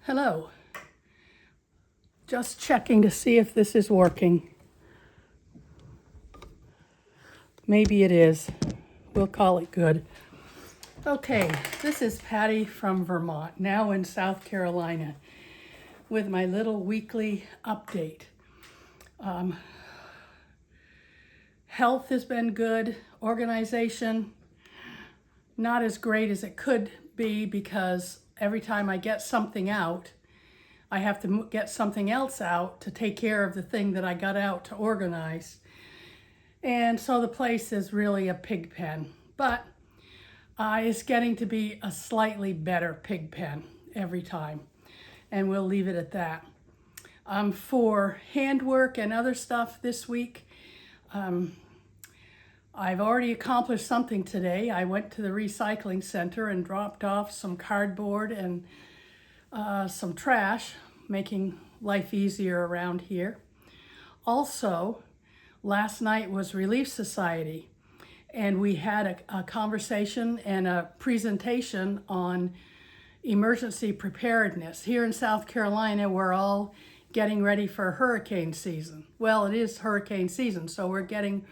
Hello. Just checking to see if this is working. Maybe it is. We'll call it good. Okay, this is Patty from Vermont, now in South Carolina, with my little weekly update. Health has been good. Organization, not as great as it could be because every time I get something out, I have to get something else out to take care of the thing that I got out to organize. And so the place is really a pig pen, but it's getting to be a slightly better pig pen every time. And we'll leave it at that. For handwork and other stuff this week, I've already accomplished something today. I went to the recycling center and dropped off some cardboard and some trash, making life easier around here. Also, last night was Relief Society, and we had a conversation and a presentation on emergency preparedness. Here in South Carolina, we're all getting ready for hurricane season. Well, it is hurricane season, so we're getting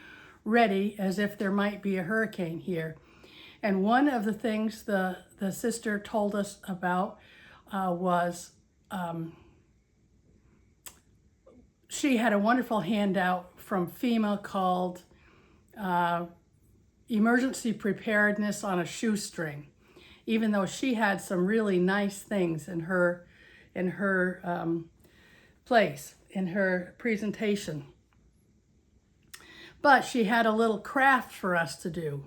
ready as if there might be a hurricane here. And one of the things the sister told us about was she had a wonderful handout from FEMA called Emergency Preparedness on a Shoestring, even though she had some really nice things in her place, in her presentation. But she had a little craft for us to do,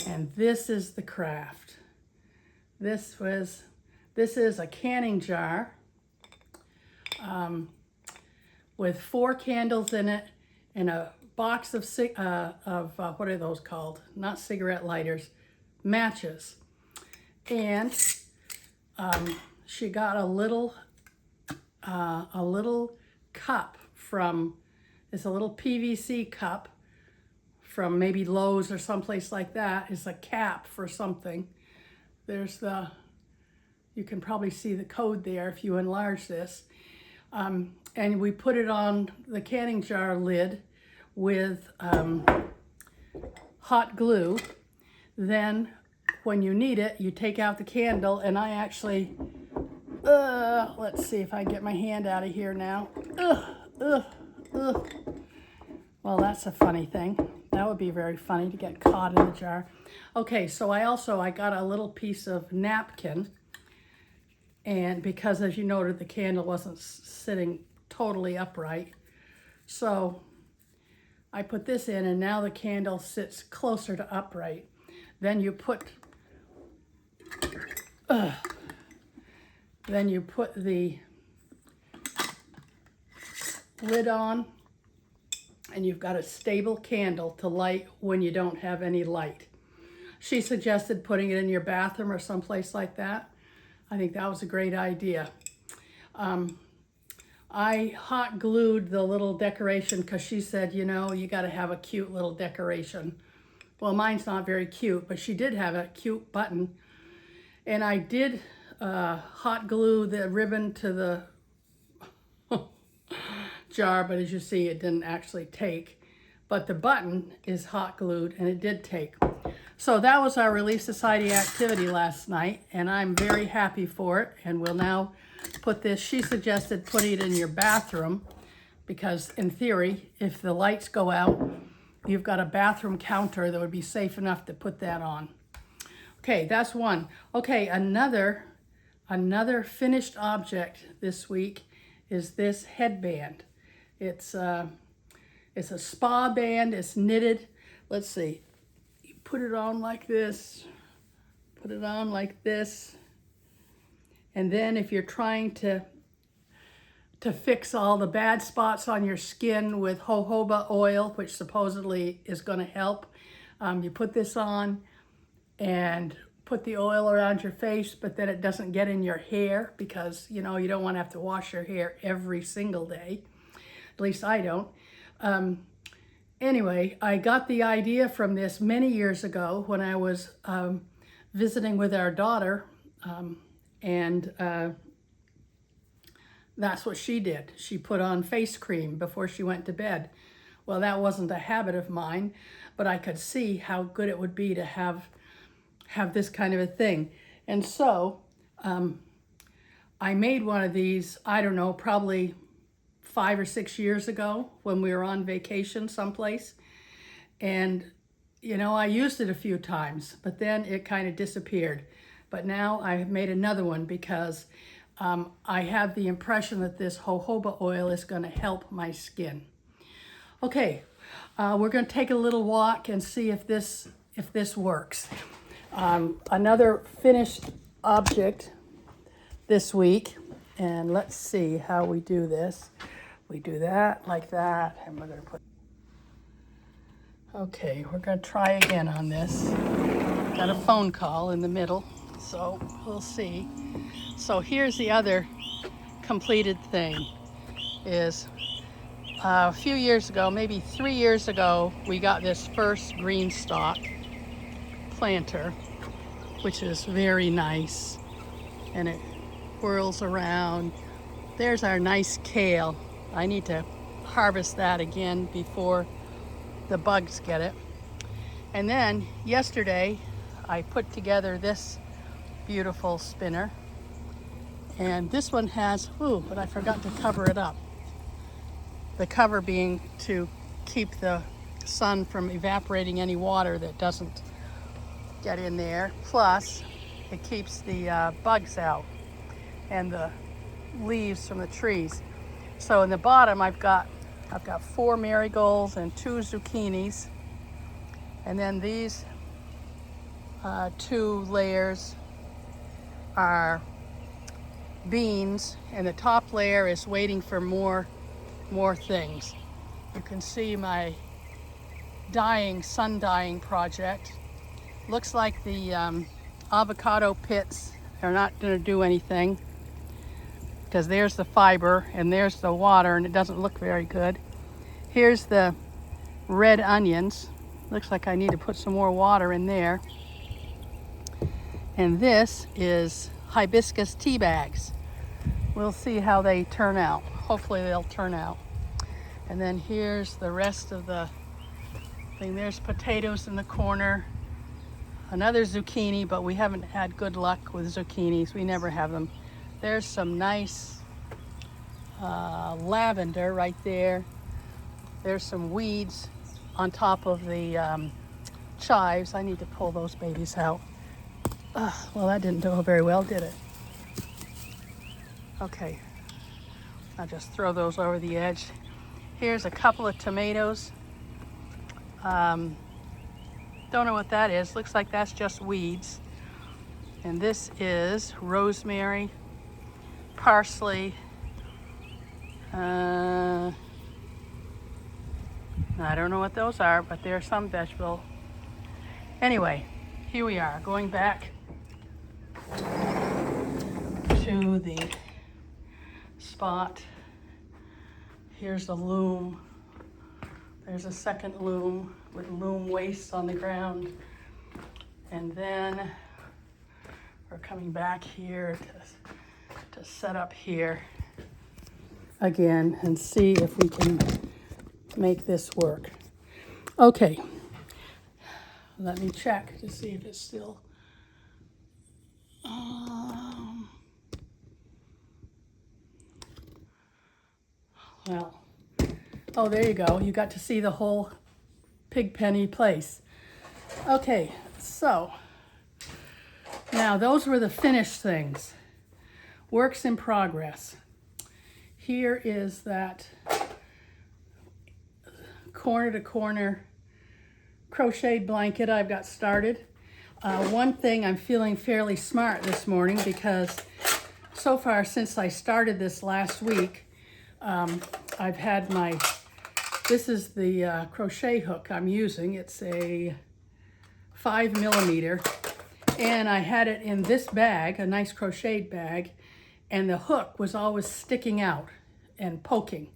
and this is the craft. This is a canning jar with 4 candles in it and a box of what are those called? Not cigarette lighters, matches. And she got a little cup from, it's a little PVC cup from maybe Lowe's or someplace like that. It's a cap for something. There's you can probably see the code there if you enlarge this. And we put it on the canning jar lid with hot glue. Then when you need it, you take out the candle, and I actually, let's see if I get my hand out of here now. Well, that's a funny thing. That would be very funny to get caught in the jar. Okay, so I got a little piece of napkin, and because as you noted, the candle wasn't sitting totally upright. So I put this in, and now the candle sits closer to upright. Then you put the lid on, and you've got a stable candle to light when you don't have any light. She suggested putting it in your bathroom or someplace like that. I think that was a great idea. I hot glued the little decoration because she said, you know, you got to have a cute little decoration. Well, mine's not very cute, but she did have a cute button. And I did hot glue the ribbon to the jar, but as you see, it didn't actually take. But the button is hot glued, and it did take. So that was our Relief Society activity last night, and I'm very happy for it. And we'll now put this, she suggested putting it in your bathroom, because in theory, if the lights go out, you've got a bathroom counter that would be safe enough to put that on. Okay, that's one. Okay, another finished object this week is this headband. It's a spa band. It's knitted. Let's see. You put it on like this. Put it on like this. And then if you're trying to fix all the bad spots on your skin with jojoba oil, which supposedly is going to help, you put this on and put the oil around your face, but then it doesn't get in your hair because, you know, you don't want to have to wash your hair every single day. At least I don't. Anyway, I got the idea from this many years ago when I was visiting with our daughter, and that's what she did. She put on face cream before she went to bed. Well, that wasn't a habit of mine, but I could see how good it would be to have this kind of a thing. And so I made one of these, I don't know, probably 5 or 6 years ago when we were on vacation someplace. And, you know, I used it a few times, but then it kind of disappeared. But now I've made another one because I have the impression that this jojoba oil is going to help my skin. Okay, we're going to take a little walk and see if this works. Another finished object this week, and let's see how we do this. We do that like that, and we're going to put. Okay, we're going to try again on this. Got a phone call in the middle, so we'll see. So here's the other completed thing. Is a few years ago, maybe 3 years ago, we got this first green stalk planter, which is very nice, and it whirls around. There's our nice kale. I need to harvest that again before the bugs get it. And then yesterday I put together this beautiful spinner, and this one has, but I forgot to cover it up. The cover being to keep the sun from evaporating any water that doesn't get in there. Plus, it keeps the bugs out and the leaves from the trees. So in the bottom, I've got 4 marigolds and 2 zucchinis, and then these 2 layers are beans, and the top layer is waiting for more things. You can see my sun dyeing project. Looks like the avocado pits are not going to do anything because there's the fiber and there's the water, and it doesn't look very good. Here's the red onions. Looks like I need to put some more water in there. And this is hibiscus tea bags. We'll see how they turn out. Hopefully they'll turn out. And then here's the rest of the thing. There's potatoes in the corner. Another zucchini, but we haven't had good luck with zucchinis. We never have them. There's some nice lavender right there. There's some weeds on top of the chives. I need to pull those babies out. Well, that didn't go very well, did it? Okay, I'll just throw those over the edge. Here's a couple of tomatoes. Don't know what that is. Looks like that's just weeds. And this is rosemary, parsley. I don't know what those are, but they're some vegetable. Anyway, here we are, going back to the spot. Here's the loom. There's a second loom with loom waste on the ground. And then we're coming back here to set up here again and see if we can make this work. Okay, let me check to see if it's still well, oh, there you go. You got to see the whole Pigpenny place. Okay, so now those were the finished things. Works in progress. Here is that corner to corner crocheted blanket I've got started. One thing, I'm feeling fairly smart this morning because so far since I started this last week, I've had this is the crochet hook I'm using. It's a 5mm, and I had it in this bag, a nice crocheted bag, and the hook was always sticking out and poking.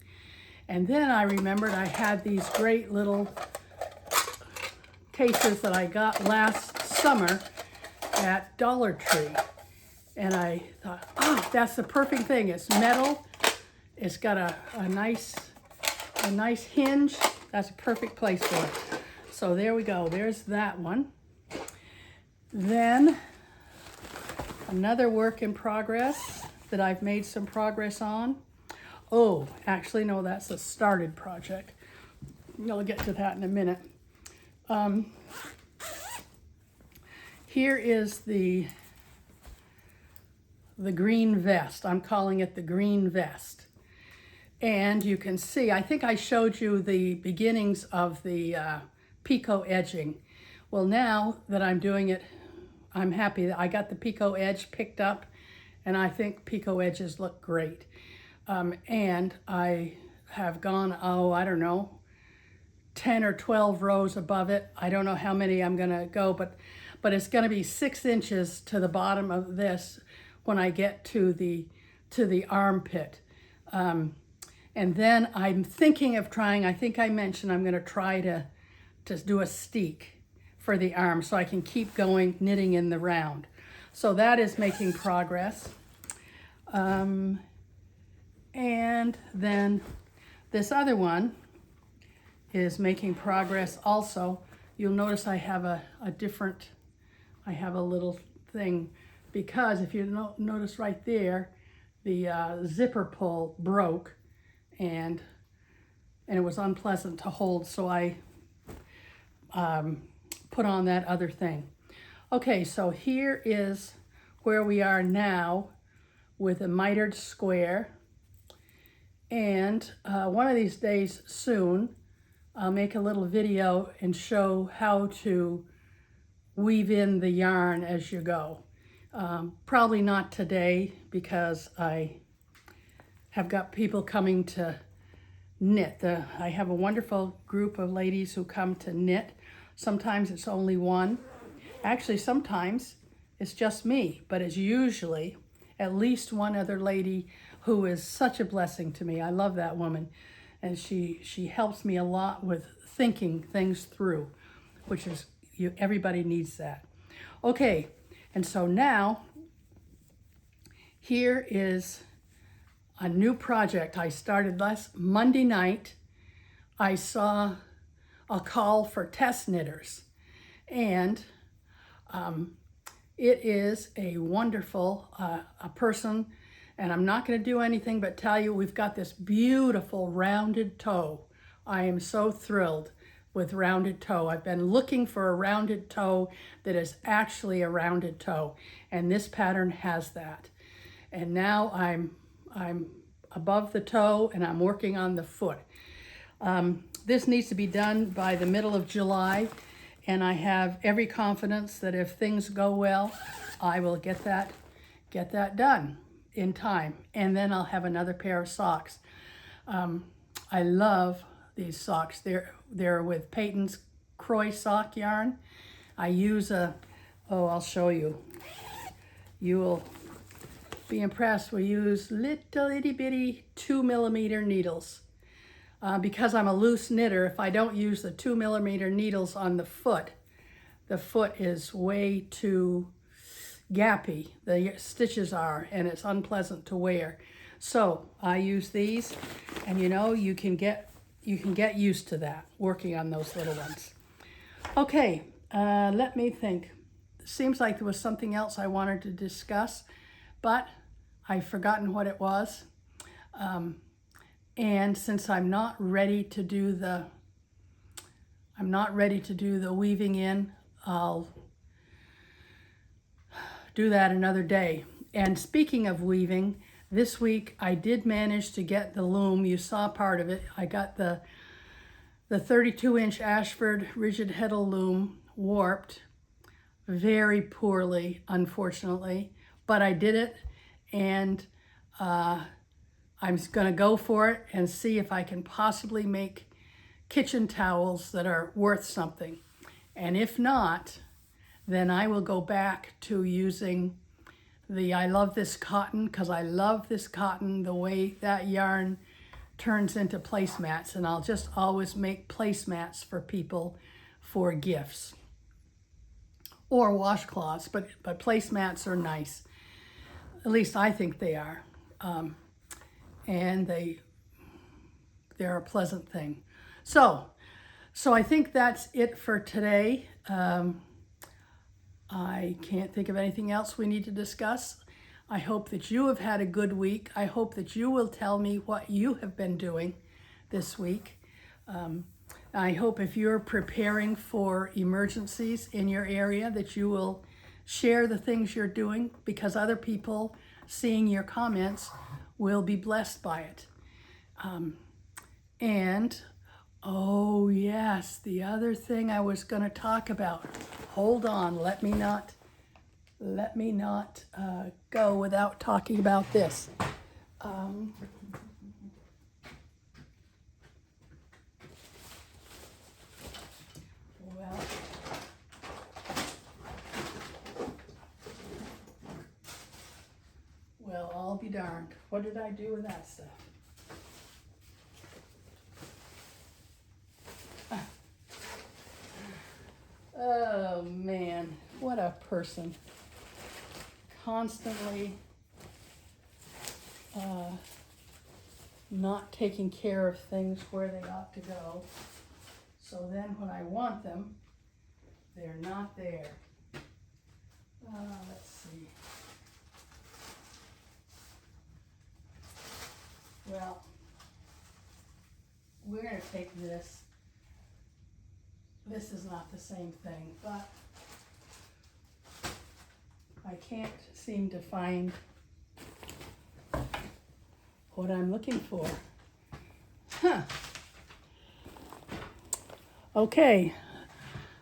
And then I remembered I had these great little cases that I got last summer at Dollar Tree. And I thought, oh, that's the perfect thing. It's metal, It's got a nice hinge. That's a perfect place for it. So there we go. There's that one. Then another work in progress that I've made some progress on. Oh, actually, no, that's a started project. I'll get to that in a minute. Here is the green vest. I'm calling it the green vest. And you can see, I think I showed you the beginnings of the picot edging. Well, now that I'm doing it, I'm happy that I got the picot edge picked up, and I think picot edges look great. And I have gone, I don't know, 10 or 12 rows above it. I don't know how many I'm gonna go, but it's gonna be 6 inches to the bottom of this when I get to the armpit. And then I'm thinking of trying, I think I mentioned I'm gonna try to do a steek for the arm so I can keep going knitting in the round. So that is making progress. And then this other one is making progress also. You'll notice I have a little thing, because if you notice right there, the zipper pull broke, and it was unpleasant to hold, so I put on that other thing. Okay, so here is where we are now with a mitered square, and one of these days soon I'll make a little video and show how to weave in the yarn as you go. Probably not today, because I have got people coming to knit. I have a wonderful group of ladies who come to knit. Sometimes it's only one. Actually, sometimes it's just me, but it's usually at least one other lady who is such a blessing to me. I love that woman. And she helps me a lot with thinking things through, which is, everybody needs that. Okay, and so now, here is a new project I started last Monday night. I saw a call for test knitters, and it is a wonderful a person, and I'm not going to do anything but tell you we've got this beautiful rounded toe. I am so thrilled with rounded toe. I've been looking for a rounded toe that is actually a rounded toe, and this pattern has that. And now I'm above the toe, and I'm working on the foot. This needs to be done by the middle of July, and I have every confidence that if things go well, I will get that done in time, and then I'll have another pair of socks. I love these socks. They're with Peyton's Croy sock yarn. I use I'll show you. You will be impressed. We use little itty bitty 2mm needles. Because I'm a loose knitter, if I don't use the 2mm needles on the foot is way too gappy. The stitches are, and it's unpleasant to wear. So I use these, and you can get used to that, working on those little ones. Okay, let me think. Seems like there was something else I wanted to discuss, but I've forgotten what it was. And since I'm not ready to do the weaving in, I'll do that another day. And speaking of weaving, this week I did manage to get the loom. You saw part of it. I got the 32-inch Ashford rigid heddle loom warped very poorly, unfortunately, but I did it, and I'm going to go for it and see if I can possibly make kitchen towels that are worth something. And if not, then I will go back to using I love this cotton, because I love this cotton, the way that yarn turns into placemats, and I'll just always make placemats for people for gifts. Or washcloths, but placemats are nice. At least I think they are. and they're a pleasant thing. So I think that's it for today. I can't think of anything else we need to discuss. I hope that you have had a good week. I hope that you will tell me what you have been doing this week. I hope if you're preparing for emergencies in your area that you will share the things you're doing, because other people seeing your comments will be blessed by it. And oh yes, the other thing I was going to talk about. Hold on, let me not go without talking about this. Well, I'll be darned. What did I do with that stuff? Oh man, what a person. Constantly not taking care of things where they ought to go. So then when I want them, they're not there. Let's see. Well, we're going to take this. This is not the same thing, but I can't seem to find what I'm looking for. Okay,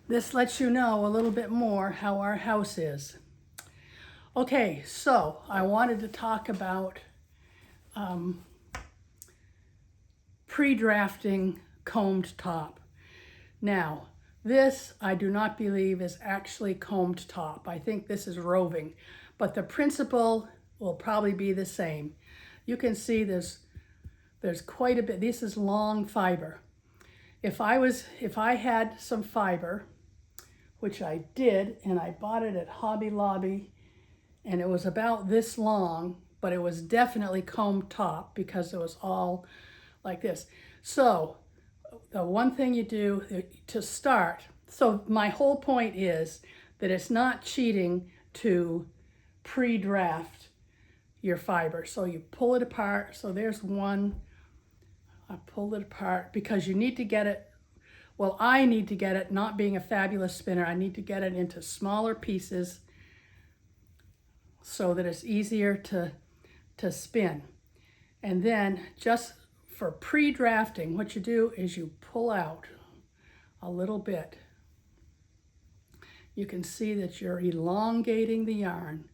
this lets you know a little bit more how our house is. Okay, so I wanted to talk about pre-drafting combed top. Now, this I do not believe is actually combed top. I think this is roving, but the principle will probably be the same. You can see there's quite a bit. This is long fiber. If I had some fiber, which I did, and I bought it at Hobby Lobby, and it was about this long, but it was definitely combed top because it was all like this. So the one thing you do to start, so my whole point is that it's not cheating to pre-draft your fiber. So you pull it apart. So there's one. I pulled it apart because you need to get it, well, I need to get it, not being a fabulous spinner, I need to get it into smaller pieces so that it's easier to spin. And then just for pre-drafting, what you do is you pull out a little bit. You can see that you're elongating the yarn,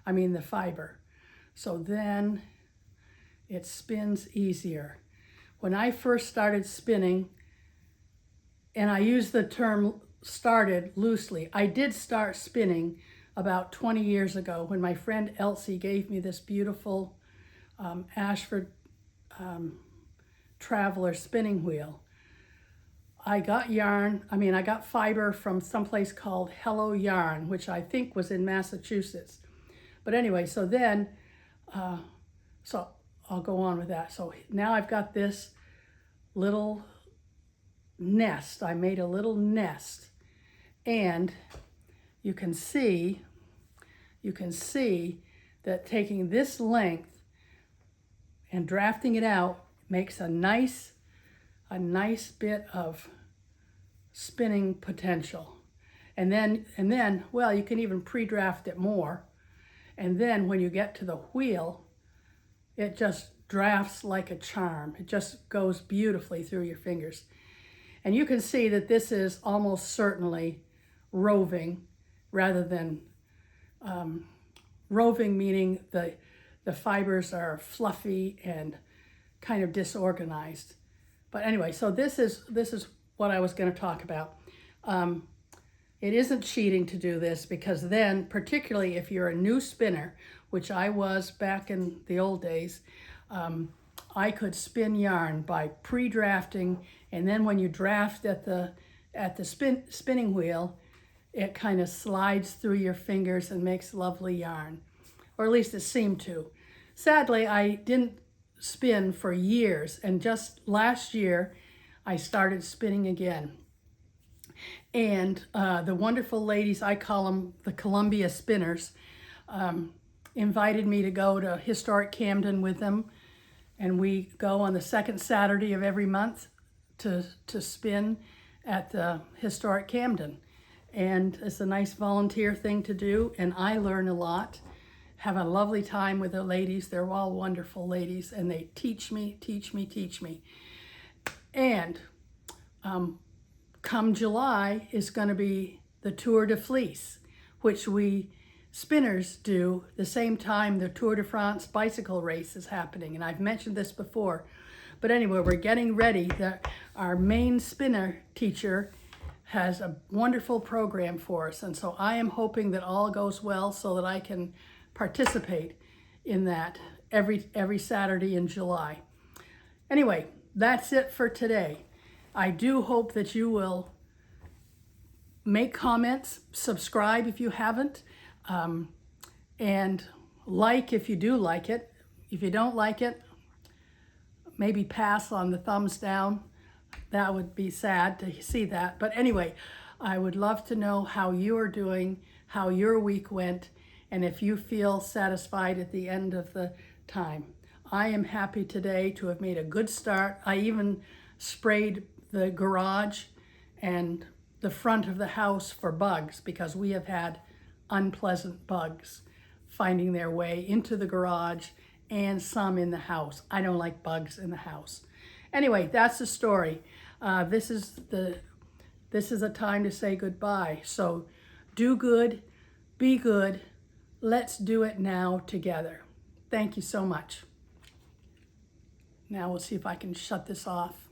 the fiber. So then it spins easier. When I first started spinning, and I use the term started loosely, I did start spinning about 20 years ago when my friend Elsie gave me this beautiful Ashford Traveler spinning wheel. I got yarn, I got fiber from someplace called Hello Yarn, which I think was in Massachusetts. But anyway, so then, so I'll go on with that. So now I've got this little nest. I made a little nest, and you can see that taking this length and drafting it out makes a nice bit of spinning potential. And then, well, you can even pre-draft it more. And then when you get to the wheel, it just drafts like a charm. It just goes beautifully through your fingers. And you can see that this is almost certainly roving rather than roving, meaning the fibers are fluffy and kind of disorganized. But anyway, so this is what I was going to talk about. It isn't cheating to do this, because then, particularly if you're a new spinner, which I was back in the old days, I could spin yarn by pre-drafting, and then when you draft at the spinning wheel, it kind of slides through your fingers and makes lovely yarn, or at least it seemed to. Sadly, I didn't spin for years, and just last year I started spinning again. And the wonderful ladies, I call them the Columbia Spinners, invited me to go to historic Camden with them, and we go on the second Saturday of every month to spin at the historic Camden. And it's a nice volunteer thing to do, and I learn a lot, have a lovely time with the ladies. They're all wonderful ladies, and they teach me. And come July is going to be the Tour de Fleece, which we spinners do the same time the Tour de France bicycle race is happening. And I've mentioned this before. But anyway, we're getting ready. Our main spinner teacher has a wonderful program for us. And so I am hoping that all goes well so that I can participate in that every Saturday in July. Anyway, that's it for today. I do hope that you will make comments, subscribe if you haven't, and like if you do like it. If you don't like it, maybe pass on the thumbs down. That would be sad to see that. But anyway, I would love to know how you are doing, how your week went, and if you feel satisfied at the end of the time. I am happy today to have made a good start. I even sprayed the garage and the front of the house for bugs, because we have had unpleasant bugs finding their way into the garage and some in the house. I don't like bugs in the house. Anyway, that's the story. This is a time to say goodbye. So do good, be good. Let's do it now together. Thank you so much. Now we'll see if I can shut this off.